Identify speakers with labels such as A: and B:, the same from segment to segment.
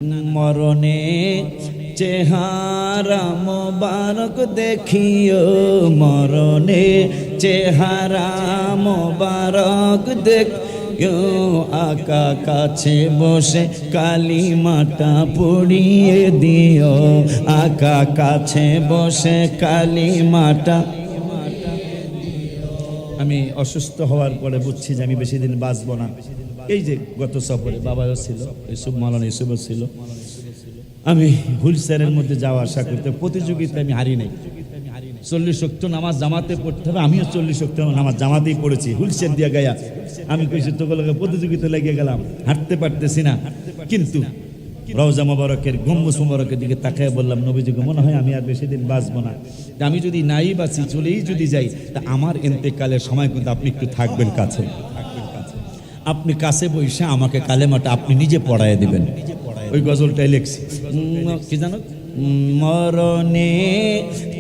A: মরণে চেহারা মোবারক দেখিও, মরণে চেহারা মোবারক দেখিও। আকা কাছে বসে কালিমাটা পড়িয়ে দিও, আকা কাছে বসে কালিমাটা। আমি অসুস্থ হওয়ার পরে বুঝছি যে আমি বেশি দিন বাঁচব না। এই যে গত সফরে বাবাও ছিল, ইউসুফ মাওলানা ইউসুফও ছিল। আমি হুইলচেয়ারের মধ্যে যাওয়া আসা করতে, প্রতিযোগিতায় আমি হারি নাই। 40 ওয়াক্ত নামাজ জামাতে পড়তে হবে, আমিও 40 ওয়াক্ত নামাজ জামাতেই পড়েছি, হুইলচেয়ার দিয়ে গায়া। আমি কইছি তোগুলোকে প্রতিযোগিতা লেগে গেলাম, হাঁটতে পারতেছি না। কিন্তু রওজা মোবারকের গম্বুজ মোবারকের দিকে তাকায় বললাম, নবীজিকে মনে হয় আমি আর বেশি দিন বাঁচবো না। আমি যদি নাই বাঁচি, চলেই যদি যাই, তা আমার ইন্তেকালের সময় কিন্তু আপনি একটু থাকবেন কাছে। আপনি কাছে বসে আমাকে কালেমাটা আপনি নিজে পড়ায় দিবেন। ওই গজলটাই লিখছি, কি জানো? মরণে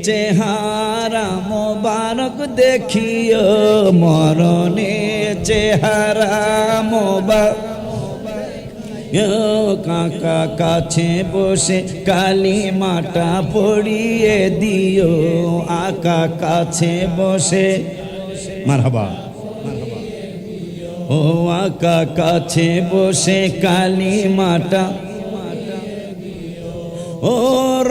A: চেহারা মোবারক দেখিও, মরণে চেহারা মোবারক। কাকা কাছে বসে কালিমাটা পড়িয়ে দিও, আকা কাছে বসে। মারহাবা। ও আকা কাছে বসে কালিমাটা, ও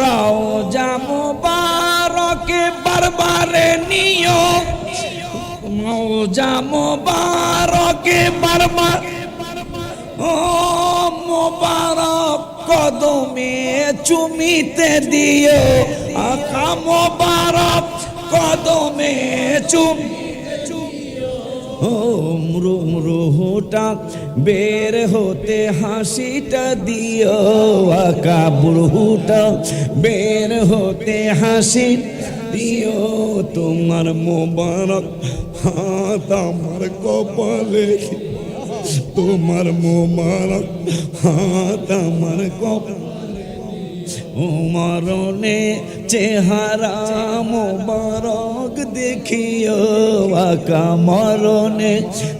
A: রওজা মোবারকে বারবারে নিও, রওজা মোবারকে বারবার। ও মোবারক কদমে চুমিতে দিও, আকা মোবারক কদমে চুম। ও রুহটা বের হতে হাসিটা দিও, আকা রুহটা বের হতে হাসি দিও। তোমার মোবারক হাত আমার কপালে, তোমার মোবারক হাত আমার কপালে। ও মরণে চেহারা মোবারক দেখিও, আকা মরণে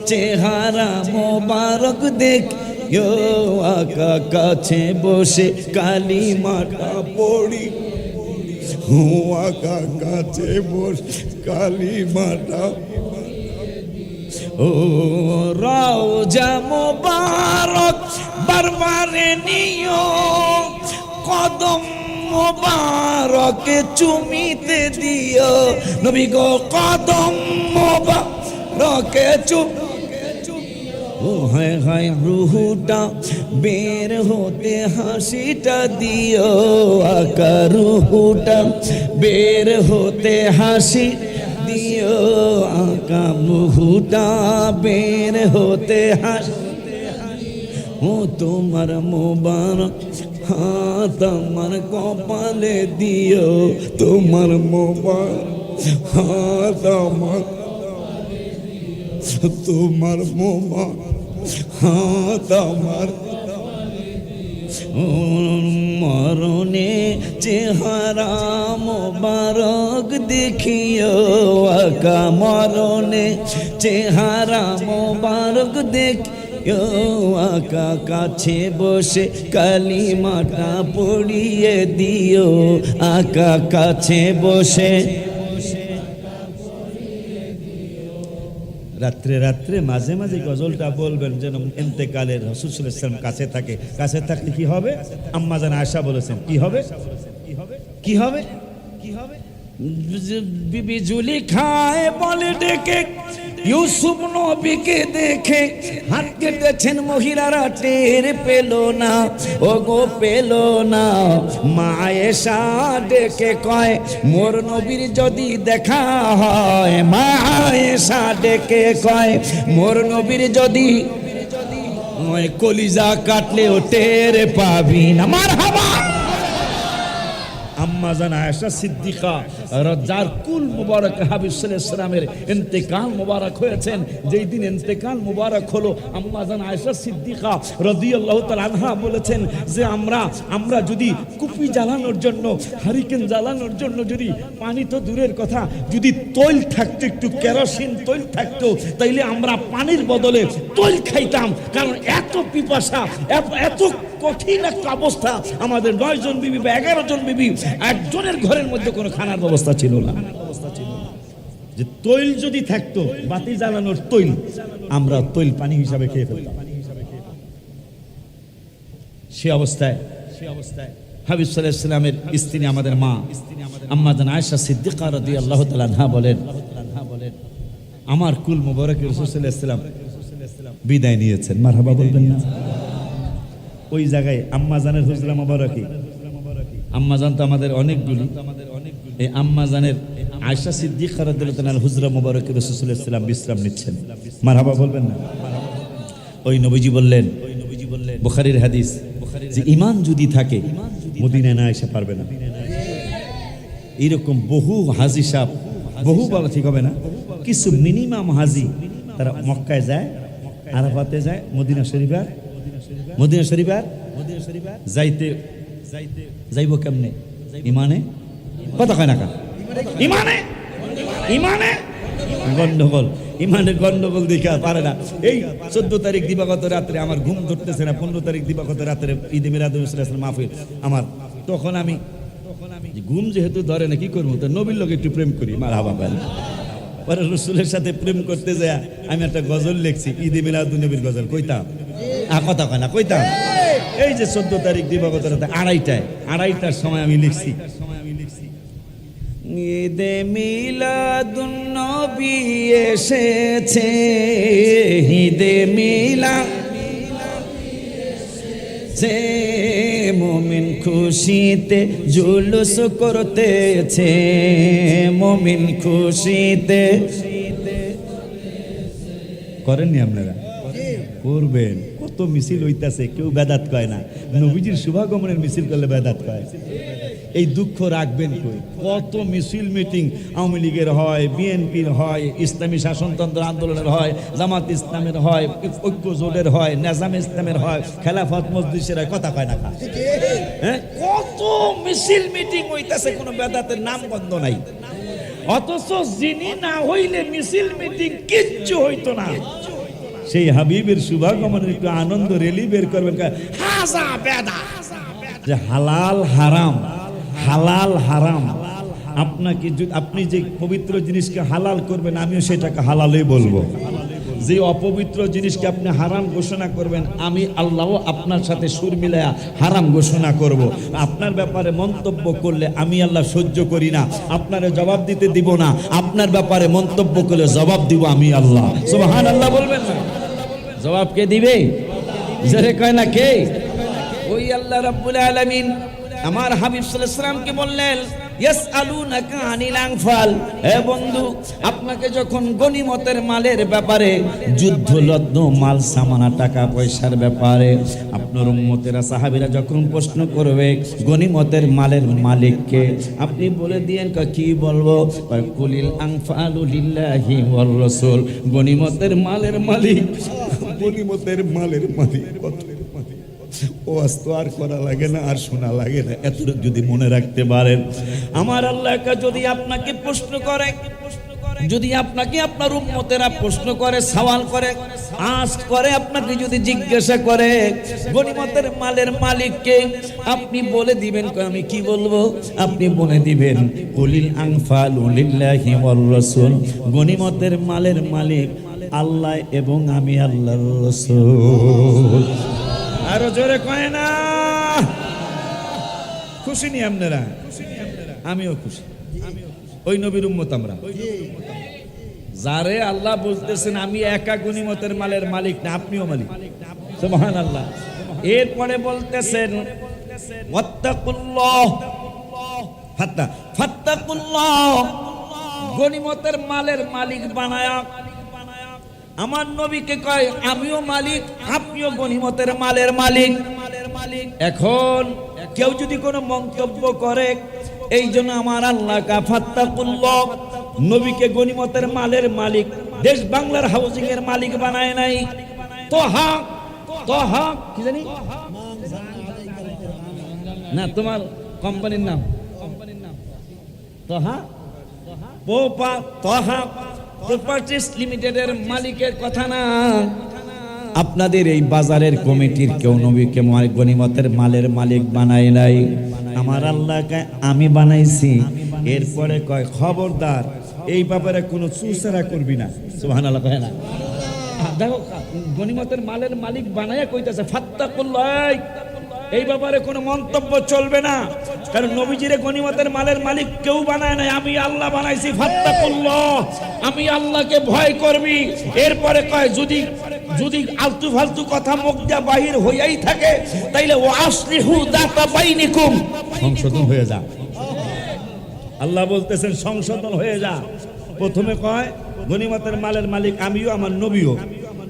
A: চেহারা মোবারক দেখিও। আকা কাছে বসে কালিমাটা পড়ি, ও আকা কাছে বসে কালিমাটা। ও রওজা মোবারক বারবারে নিও, কদম মোবারকে চুমিতে দিও। নবী গো কদম মোবারকে চুম। ও হায় হায় রুহটা বের হতে হাসিটা দিও, আকা রুহটা বের হতে হাসি দিও, আকা রুহটা বের হতে হাসি। ও তোমার মোবারক হাত আমার কপালে দিও, তোমার মোবারক হাত আমার, তোমার মোবারক হাত আমার। মরণে চেহারা মোবারক দেখিও, আকা মরণে চেহারা মোবারক দেখিও। আকা কাছে বসে কালিমাটা পড়িয়ে দিও, আকা কাছে বসে। রাত্রে রাত্রে মাঝে মাঝে গজলটা বলবেন, যেন ইন্তেকালের রাসূল সাল্লাল্লাহু আলাইহি ওয়াসাল্লাম কাছে থাকে। কাছে থাকলে কি হবে? আম্মা জান আয়েশা বলেছেন, কি হবে? কি হবে? কি হবে? বিবি জুলেখায় বলে ডেকে, ইউসুফ নবীকে দেখে হাত কেটেছেন মহিলারা, টের পেল না, ও গো পেল না। মা আয়েশা ডেকে কয়, মোর নবীর যদি দেখা হয়, মা আয়েশা ডেকে কয়, মোর নবীর যদি কলিজা কাটলেও টের পাবি না। মারহাবা। আম্মা জান আয়েশা সিদ্দিকা যার কুল মুবারক হাবিব সাল্লাল্লাহু আলাইহি ওয়াসাল্লামের ইন্তেকাল মুবারক হয়েছেন, যেই দিন ইন্তেকাল মুবারক হলো, আম্মা জান আয়েশা সিদ্দিকা রাদিয়াল্লাহু তাআলা আনহা বলেছেন যে আমরা যদি কুপি জ্বালানোর জন্য, হারিকেন জ্বালানোর জন্য যদি পানি তো দূরের কথা, যদি তৈল থাকতো, একটু কেরোসিন তৈল থাকতো, তাইলে আমরা পানির বদলে তৈল খাইতাম। কারণ এত পিপাসা, এত কঠিন একটা অবস্থা। আমাদের 9 জন বিবি বা 11 জন বিবি, একজনের ঘরের মধ্যে কোনো খানার ব্যবস্থা ছিল না। যে তৈল যদি থাকতো, বাতি জ্বালানোর তৈল, আমরা তৈল পানি হিসাবে খেয়ে ফেলতাম। সে অবস্থায় হাবিব সাল্লাল্লাহু আলাইহি ওয়াসাল্লামের স্ত্রী আমাদের মা আম্মা জান আয়েশা সিদ্দিকা রাদিয়াল্লাহু তাআলা আনহা বলেন, আমার কুল মুবারক রাসূল সাল্লাল্লাহু আলাইহি ওয়াসাল্লাম বিদায় নিয়েছেন। মারহাবা বলবেন না? ওই জায়গায় আম্মা জানের হুজরা মুবারকি, আম্মা জান তো আমাদের অনেকগুলি, এই আম্মা জানের আয়েশা সিদ্দিকা রাদিয়াল্লাহু তাআলা হুজরা মুবারক রাসূল সাল্লাল্লাহু আলাইহি ওয়াসাল্লাম বিশ্রাম নিচ্ছেন। মারহাবা বলবেন না? ওই নবীজি বললেন, বুখারীর হাদিস, যে ঈমান যদি থাকে মদিনায় না এসে পারবে না। এরকম বহু হাজী সাহেব, বহু বলা ঠিক হবে না, কিছু মিনিমাম হাজী তারা মক্কায় যায়, আরাফাতে যায়, মদিনা শরীফার যাইব কেমনে? ইমানে কথা কয় না কা? ইমানে গন্ডগোল, ইমানে গন্ডগোল দেখা পারে না। এই 14 তারিখ দিবাগত রাত্রে আমার ঘুম ধরতেছে না, 15 তারিখ দিবাগত রাত্রে ঈদে মিলাদুন নবী মাহফিল আমার, তখন আমি ঘুম যেহেতু ধরে না, কি করবো, তো নবীর লোক একটু প্রেম করি। মারহাবা বলেন। পরে রসুলের সাথে প্রেম করতে যায় আমি একটা গজল লিখছি, ঈদে মিলাদুন নবীর গজল, কইতাম কথা কয় না, কইতাম। এই যে 14 তারিখ দিবাগত রাতে 2:30টার সময় আমি লিখছি, ঈদে মিলাদুন নবী এসেছে, ঈদে মিলাদে মুমিন খুশিতে জুলুস করতেছে, মুমিন খুশিতে করেননি আপনারা? করবেন। কত মিছিল হইতাছে, কেউ বেদাত কয় না। নবীজির শুভাগমনের মিছিল করলে বেদাত কয়। এই দুঃখ রাখবেন কই? কত মিছিল মিটিং আওয়ামী লীগের হয়, বিএনপির হয়, ইসলামী শাসনতন্ত্র আন্দোলনের হয়, জামাত ইসলামের হয়, ঐক্য জোটের হয়, নেজাম ইসলামের হয়, খেলাফত মজলিসের হয়, কথা কয় না? হ্যাঁ, কত মিছিল মিটিং হইতাছে, কোনো বেদাতের নাম গন্ধ নাই। অথচ যিনি না হইলে মিছিল মিটিং কিচ্ছু হইতো না। সেই হাবিবের শুভাগমনের একটু আনন্দ রেলি বের করবেন, হাজা বেদা, যে হালাল হারাম, হালাল হারাম। আপনাকে আপনি যে পবিত্র জিনিসকে হালাল করবেন, আমিও সেটাকে হালালই বলবো। যে অপবিত্র জিনিসকে আপনি হারাম ঘোষণা করবেন, আমি আল্লাহ আপনার সাথে সুর মিলায়া হারাম ঘোষণা করব। আপনার ব্যাপারে মন্তব্য করলে আমি আল্লাহ সহ্য করি না, আপনারে জবাব দিতে দিব না। আপনার ব্যাপারে মন্তব্য করলে জবাব দিব আমি আল্লাহ। সুবহানাল্লাহ বলবেন না? জবাব কে দিবে? যারে কয় না কে? ওই আল্লাহ রাব্বুল আলামিন আমার হাবিব সাল্লাল্লাহু আলাইহি ওয়াসাল্লামকে বললেন, ইয়াসআলুনাকা আনিল আনফাল। হে বন্ধু, আপনাকে যখন গনিমতের মালের ব্যাপারে, যুদ্ধলব্ধ মাল সামানা, টাকা পয়সার ব্যাপারে আপনার উম্মতেরা সাহাবীরা যখন প্রশ্ন করবে গনিমতের মালের মালিককে, আপনি বলে দিয়েন কি বলবো? কুলিল আনফালু লিল্লাহি ওয়ার রাসূল। গনিমতের মালের মালিক, গনিমতের মালের মালিক কত ও আস্তো আর করা লাগে না, আর শোনা লাগে না। এতটুকু যদি মনে রাখতে পারেন, আমার আল্লাহ যদি আপনাকে প্রশ্ন করে, যদি আপনাকে আপনার উম্মতেরা প্রশ্ন করে, সওয়াল করে, আস্ক করে, আপনাকে যদি জিজ্ঞাসা করে গনিমতের মালের মালিককে, আপনি বলে দিবেন, আমি কি বলবো? আপনি বলে দিবেন কুলিল আনফালু লিল্লাহি ওয়ার রাসূল। গনিমতের মালের মালিক আল্লাহ এবং আমি আল্লাহর রাসূল। আরো জোরে কয় না? খুশি নি আপনারা? আমিও খুশি। ওই নবীর উম্মত আমরা। যারে আল্লাহ বলতেছেন আমি একা গনিমতের মালের মালিক না, আপনিও মালিক। সুবহানাল্লাহ। এরপরে বলতেছেন ওয়াত্তাকুল্লাহ, ফাত্তাকুল্লাহ। গনিমতের মালের মালিক বানায়া আমার নবীকে কয় আমিও মালিক, আপনিও গনিমতের মালের মালিক। এখন কেউ যদি কোনো মন্তব্য করে, এই জন্য আমার আল্লাহ ফাত্তাকুল্লাহ নবীকে গনিমতের মালের মালিক, দেশ বাংলার হাউজিং এর মালিক বানায় নাই। তোহা কি জানি না, তোমার কোম্পানির নাম তোহা প্রপার্টিজ লিমিটেডের মালিকের কথা না। আপনাদের এই বাজারের কমিটির কেউ নবীকে গনিমতের মালের মালিক বানায় নাই, আমার আল্লাহকে আমি বানাইছি। এরপরে কয় খবরদার এই ব্যাপারে কোনো চুরচারা করবি না। সুবহানাল্লাহ কয় না? দেখো গনিমতের মালের মালিক বানায়া কইতাছে ফাত্তাকুল্লাহ, এই ব্যাপারে কোনো মন্তব্য চলবে না, কারণ নবীজির গনিমতের মালের মালিক কেউ বানায় নাই, আমি আল্লাহ বানাইছি। ফাত্তাকুল্লাহ, আমি আল্লাহকে ভয় করবি। এরপরে কয় যদি যদি আলতু ফালতু কথা মুখ দিয়া বাহির হইয়াই থাকে তাইলে ওয়াসলিহু যাতা বাইনিকুম, সংশোধন হয়ে যা। আল্লাহ বলতেছেন সংশোধন হয়ে যা। প্রথমে কয় গনিমতের মালের মালিক আমিও, আমার নবীও।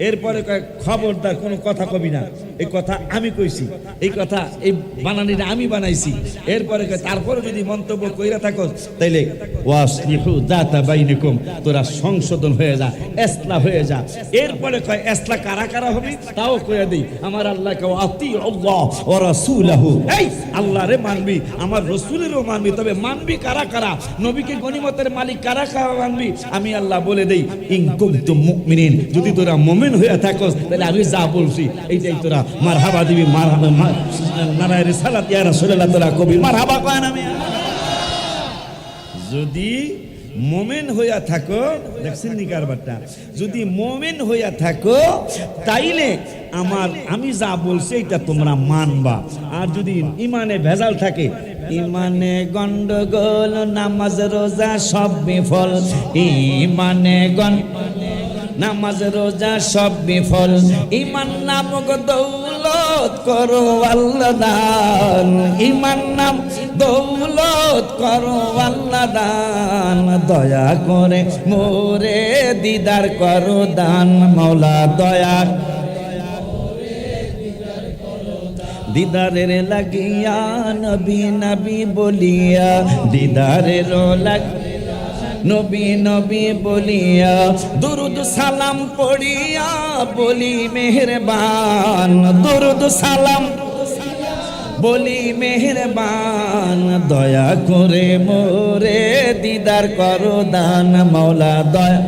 A: এরপরে কয় খবরদার কোনো কথা কবি না, এই কথা আমি কইছি, এই কথা এই বানানিটা আমি বানাইছি। এরপরে কয় তারপরে যদি মন্তব্য কইরা থাকো তাইলে ওয়াসলিহু যাতা বাইনিকুম, তোরা সংশোধন হয়ে যা, ইসলাহ হয়ে যা। এরপরে কয় ইসলাহ কারা কারা হবে তাও কইয়া দেই। আমার আল্লাহকে আতিউল্লাহ ওয়া রাসূলহু, এই আল্লাহরে মানবি, আমার রাসূলেরও মানবি, তবে মানবি কারা কারা, নবীকে গনিমতের মালিক কারা কারা মানবি আমি আল্লাহ বলে দেই। ইন কুনতুম মুমিনিন, যদি তোরা মুমিন হয়ে থাকস তাহলে আমি যা বলছি এইটাই তোরা মারহাবা দিবি। মারহাবা নারায়ে রিসালাত ইয়া রাসূলুল্লাহ, তোরা কবি মারহাবা কয় না? যদি মুমিন হইয়া থাকো, দেখছেন নি কারবারটা, যদি মুমিন হইয়া থাকো তাইলে আমি যা বলছি এটা তোমরা মানবা। আর যদি ইমানে ভেজাল থাকে, ইমানে গন্ডগোল, নামাজ রোজা সব বিফল, ইমানে নামাজ রোজা সব বিফল, ইমান নামক দৌলত করো আল্লাহ দান, ইমান নাম দৌলত করো আল্লাহ দান, দয়া করে মোরে দিদার করো দান, মওলা দয়া দিদারের লাগিয়া নবী নবী বলিয়া, দিদারের নবী নবী বলিয়া, দুরুদ সালাম পড়িয়া বলি মেহেরবান, দুরুদ সালাম বলি মেহেরবান, দয়া করে মোরে দিদার করো দান, মওলা দয়া